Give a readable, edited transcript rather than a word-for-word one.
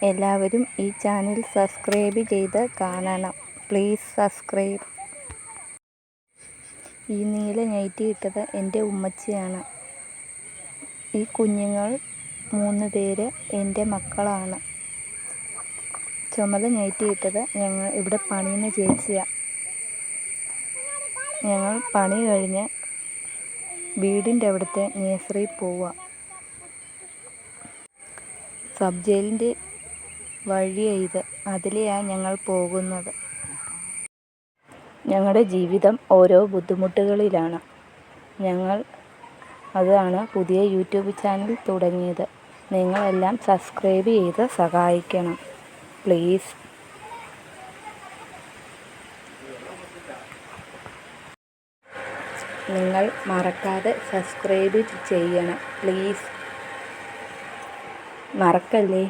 എല്ലാവരും ഈ channel subscribe ചെയ്ത് കാണണം. Please subscribe. ഈ നീല നൈറ്റി ഇട്ടത് എൻ്റെ ഉമ്മച്ചിയാണ്. ഈ കുഞ്ഞുങ്ങൾ 3 പേര് എൻ്റെ മക്കളാണ്. ചുമല നൈറ്റി ഇട്ടത് ഇവിടെ പണിയുന്ന ചേച്ചിയാണ്. ഞങ്ങൾ പണി കഴിഞ്ഞ് വീടിൻ്റെ അവിടുത്തെ നേഴ്സറിയിൽ പോവുക. സബ് ജയിലിൻ്റെ വഴിയാണ് ഇത്. അതിലെയാണ് ഞങ്ങൾ പോകുന്നത്. ഞങ്ങളുടെ ജീവിതം ഓരോ ബുദ്ധിമുട്ടുകളിലാണ്. അതാണ് പുതിയ യൂട്യൂബ് ചാനൽ തുടങ്ങിയത്. നിങ്ങളെല്ലാം സബ്സ്ക്രൈബ് ചെയ്ത് സഹായിക്കണം പ്ലീസ്. നിങ്ങൾ മറക്കാതെ സബ്സ്ക്രൈബ് ചെയ്യണം പ്ലീസ്. മറക്കല്ലേ.